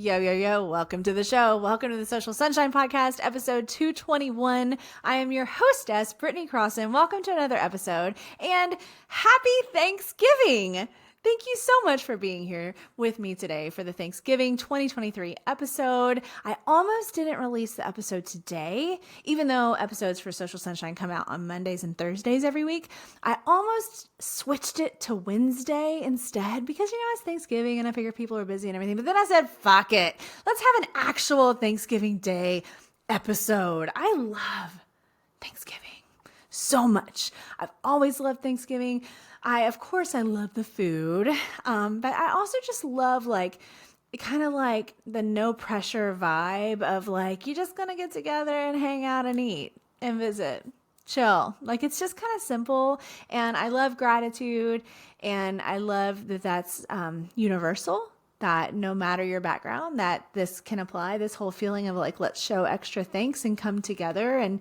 Yo, yo, yo, welcome to the show. Welcome to the Social Sunshine Podcast, episode 221. I am your hostess, Brittany Crossan. Welcome to another episode, and happy Thanksgiving! Thank you so much for being here with me today for the Thanksgiving 2023 episode. I almost didn't release the episode today, even though episodes for Social Sunshine come out on Mondays and Thursdays every week. I almost switched it to Wednesday instead because, it's Thanksgiving and I figure people are busy and everything. But then I said, fuck it. Let's have an actual Thanksgiving Day episode. I love Thanksgiving so much. I've always loved Thanksgiving. Of course, I love the food, but I also just love kind of like the no pressure vibe of you're just going to get together and hang out and eat and visit, chill. It's just kind of simple. And I love gratitude. And I love that that's universal, that no matter your background, that this can apply, this whole feeling of let's show extra thanks and come together and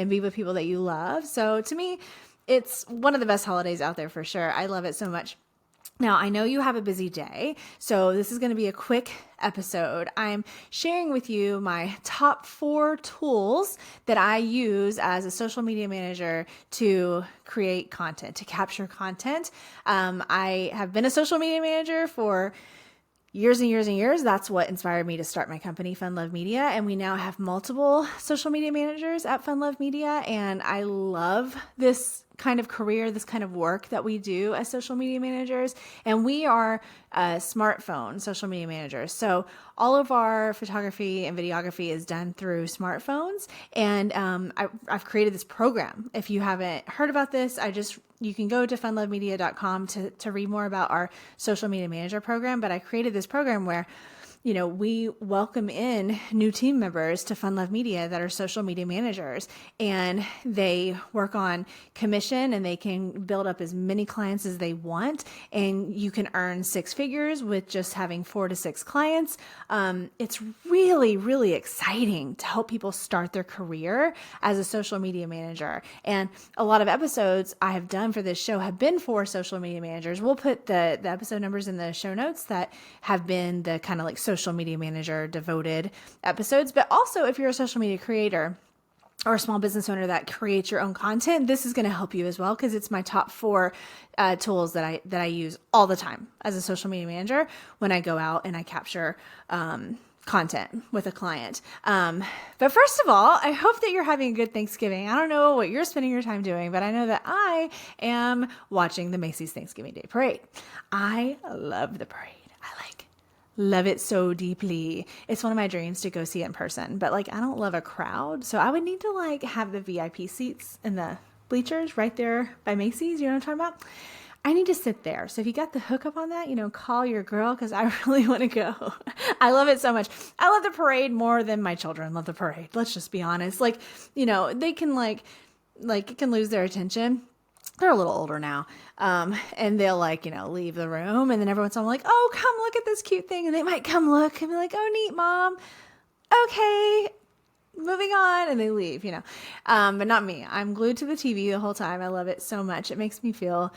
be with people that you love. So to me, it's one of the best holidays out there for sure. I love it so much. Now, I know you have a busy day, so this is going to be a quick episode. I'm sharing with you my top 4 tools that I use as a social media manager to create content, to capture content. I have been a social media manager for years and years and years. That's what inspired me to start my company, Fun Love Media. And we now have multiple social media managers at Fun Love Media. And I love this kind of career, this kind of work that we do as social media managers. And we are smartphone social media managers. So all of our photography and videography is done through smartphones. And I've created this program. If you haven't heard about this, you can go to funlovemedia.com to read more about our social media manager program. But I created this program where we welcome in new team members to Fun Love Media that are social media managers, and they work on commission and they can build up as many clients as they want. And you can earn 6 figures with just having 4 to 6 clients. It's really, really exciting to help people start their career as a social media manager. And a lot of episodes I have done for this show have been for social media managers. We'll put the episode numbers in the show notes that have been the kind of social media manager devoted episodes. But also, if you're a social media creator or a small business owner that creates your own content, this is going to help you as well, because it's my top 4 tools that I use all the time as a social media manager when I go out and I capture content with a client. But first of all, I hope that you're having a good Thanksgiving. I don't know what you're spending your time doing, but I know that I am watching the Macy's Thanksgiving Day Parade. I love the parade. Love it so deeply. It's one of my dreams to go see it in person, but I don't love a crowd. So I would need to have the VIP seats in the bleachers right there by Macy's. You know what I'm talking about? I need to sit there. So if you got the hookup on that, call your girl, because I really want to go. I love it so much. I love the parade more than my children love the parade. Let's just be honest. They can it can lose their attention. They're a little older now. And they'll leave the room, and then every once in a while I'm oh, come look at this cute thing. And they might come look and be oh, neat, mom. Okay, moving on. And they leave, but not me. I'm glued to the TV the whole time. I love it so much. It makes me feel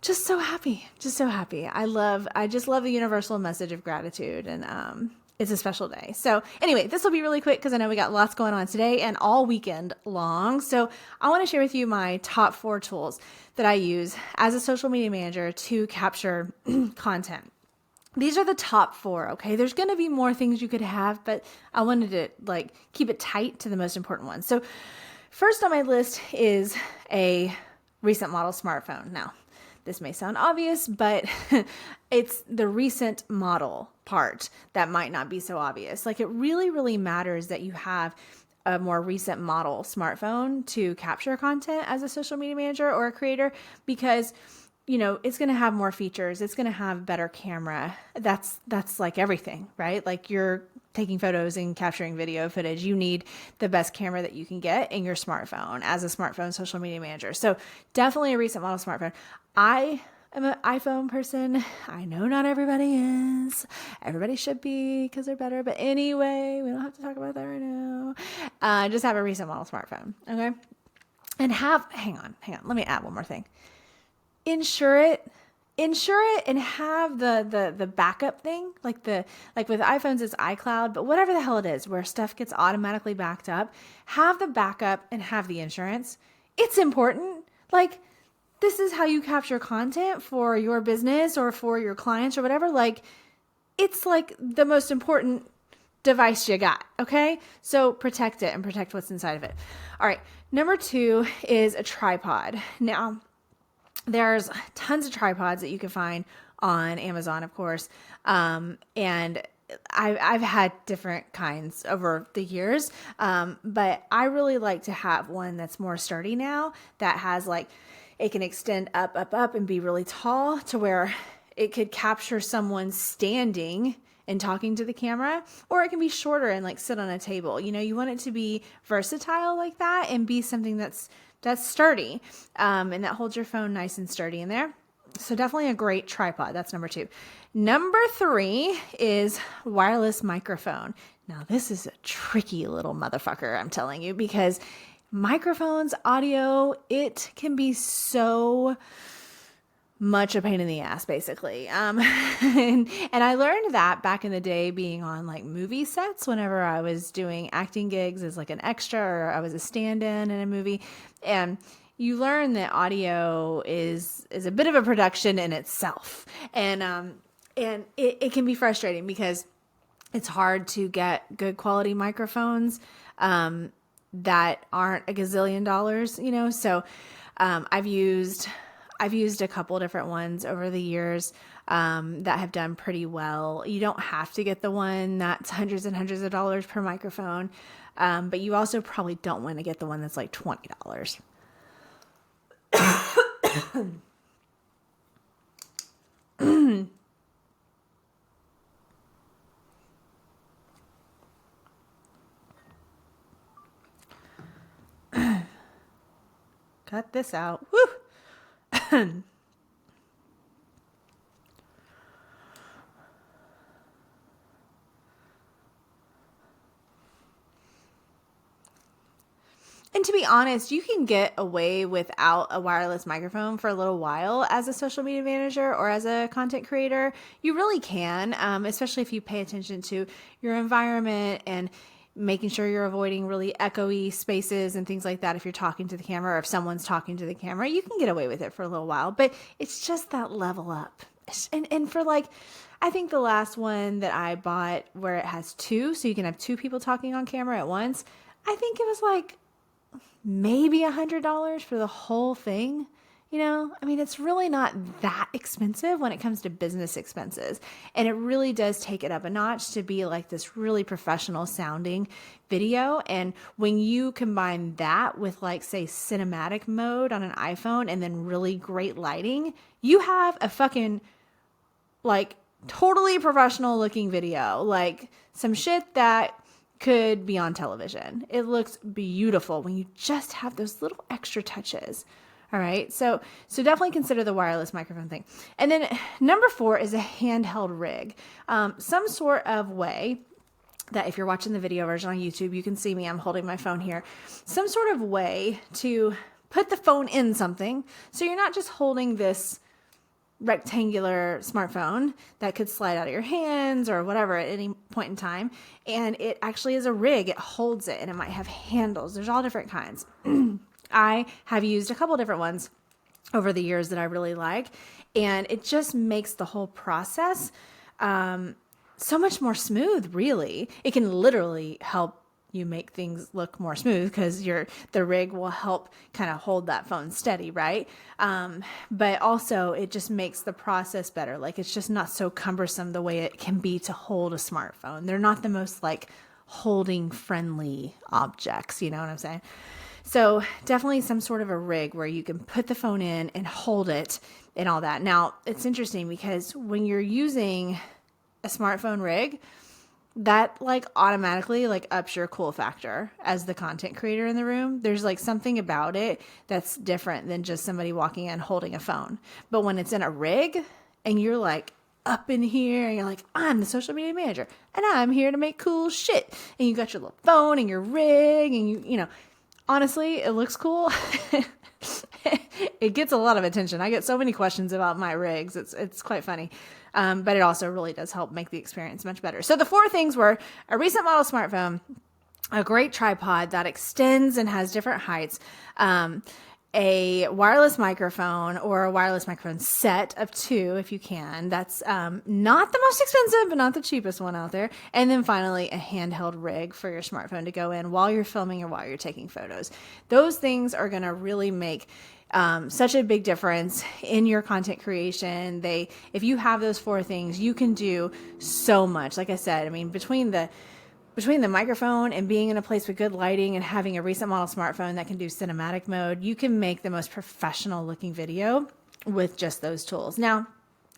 just so happy. I just love the universal message of gratitude. And, it's a special day. So anyway, this will be really quick because I know we got lots going on today and all weekend long. So I want to share with you my top 4 tools that I use as a social media manager to capture content. These are the top 4, okay? There's going to be more things you could have, but I wanted to keep it tight to the most important ones. So first on my list is a recent model smartphone. Now, this may sound obvious, but it's the recent model part that might not be so obvious. It really, really matters that you have a more recent model smartphone to capture content as a social media manager or a creator, because it's going to have more features. It's going to have better camera. That's everything, right? You're taking photos and capturing video footage. You need the best camera that you can get in your smartphone as a smartphone social media manager. So definitely a recent model smartphone. I am an iPhone person. I know not everybody is. Everybody should be, because they're better. But anyway, we don't have to talk about that right now. Just have a recent model smartphone, okay? And hang on. Let me add one more thing. Insure it insure it and have the backup thing, like with iPhones it's iCloud, but whatever the hell it is where stuff gets automatically backed up, have the backup and have the insurance. It's important. Like, this is how you capture content for your business or for your clients or whatever. Like, it's like the most important device you got. Okay. So protect it and protect what's inside of it. All right. Number 2 is a tripod. Now, there's tons of tripods that you can find on Amazon, of course. And I've had different kinds over the years. But I really like to have one that's more sturdy now, that has like, it can extend up and be really tall to where it could capture someone standing and talking to the camera, or it can be shorter and like sit on a table. You know, you want it to be versatile like that and be something that's sturdy, and that holds your phone nice and sturdy in there. So definitely a great tripod. That's number 2. Number 3 is wireless microphone. Now this is a tricky little motherfucker, I'm telling you, because microphones, audio, it can be so much a pain in the ass, basically. And I learned that back in the day being on like movie sets whenever I was doing acting gigs as like an extra, or I was a stand-in in a movie. And you learn that audio is a bit of a production in itself. And it can be frustrating because it's hard to get good quality microphones that aren't a gazillion dollars, you know? So I've used a couple different ones over the years that have done pretty well. You don't have to get the one that's hundreds and hundreds of dollars per microphone, but you also probably don't want to get the one that's like $20. Cut this out. Woo! And to be honest, you can get away without a wireless microphone for a little while as a social media manager or as a content creator. You really can, especially if you pay attention to your environment and making sure you're avoiding really echoey spaces and things like that. If you're talking to the camera, or if someone's talking to the camera, you can get away with it for a little while, but it's just that level up. And for like, I think the last one that I bought where it has 2, so you can have 2 people talking on camera at once, I think it was like maybe $100 for the whole thing. You know, I mean, it's really not that expensive when it comes to business expenses. And it really does take it up a notch to be like this really professional sounding video. And when you combine that with like, say, cinematic mode on an iPhone and then really great lighting, you have a fucking like totally professional looking video, like some shit that could be on television. It looks beautiful when you just have those little extra touches. All right. So definitely consider the wireless microphone thing. And then number 4 is a handheld rig. Some sort of way that if you're watching the video version on YouTube, you can see me, I'm holding my phone here. Some sort of way to put the phone in something. So you're not just holding this rectangular smartphone that could slide out of your hands or whatever at any point in time. And it actually is a rig. It holds it and it might have handles. There's all different kinds. I have used a couple different ones over the years that I really like, and it just makes the whole process so much more smooth, really. It can literally help you make things look more smooth because the rig will help kind of hold that phone steady, right? But also it just makes the process better. Like, it's just not so cumbersome the way it can be to hold a smartphone. They're not the most like holding friendly objects, you know what I'm saying? So definitely some sort of a rig where you can put the phone in and hold it and all that. Now, it's interesting because when you're using a smartphone rig, that like automatically like ups your cool factor as the content creator in the room. There's like something about it that's different than just somebody walking in holding a phone. But when it's in a rig and you're like up in here and you're like, I'm the social media manager and I'm here to make cool shit. And you got your little phone and your rig and you know, honestly, it looks cool. it gets a lot of attention. I get so many questions about my rigs. It's quite funny. But it also really does help make the experience much better. So the 4 things were a recent model smartphone, a great tripod that extends and has different heights, a wireless microphone or a wireless microphone set of 2 if you can. That's not the most expensive, but not the cheapest one out there. And then finally, a handheld rig for your smartphone to go in while you're filming or while you're taking photos. Those things are going to really make such a big difference in your content creation. If you have those 4 things, you can do so much. Like I said, I mean, between the microphone and being in a place with good lighting and having a recent model smartphone that can do cinematic mode, you can make the most professional looking video with just those tools. Now,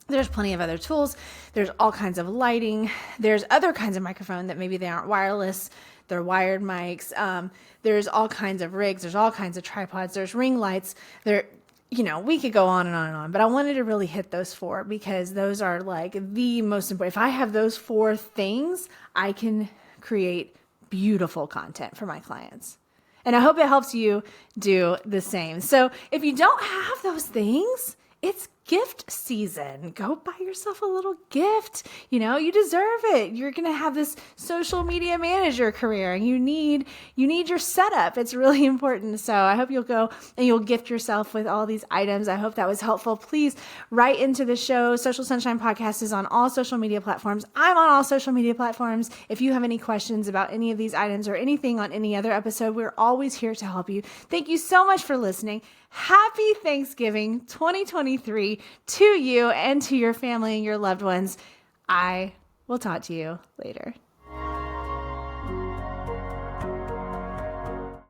there's plenty of other tools. There's all kinds of lighting. There's other kinds of microphone that maybe they aren't wireless. They're wired mics. There's all kinds of rigs. There's all kinds of tripods. There's ring lights. We could go on and on and on, but I wanted to really hit those 4 because those are like the most important. If I have those 4 things, I can create beautiful content for my clients. And I hope it helps you do the same. So if you don't have those things, it's gift season. Go buy yourself a little gift. You deserve it. You're going to have this social media manager career and you need your setup. It's really important. So I hope you'll go and you'll gift yourself with all these items. I hope that was helpful. Please write into the show. Social Sunshine Podcast is on all social media platforms. I'm on all social media platforms. If you have any questions about any of these items or anything on any other episode, we're always here to help you. Thank you so much for listening. Happy Thanksgiving 2023 to you and to your family and your loved ones. I will talk to you later.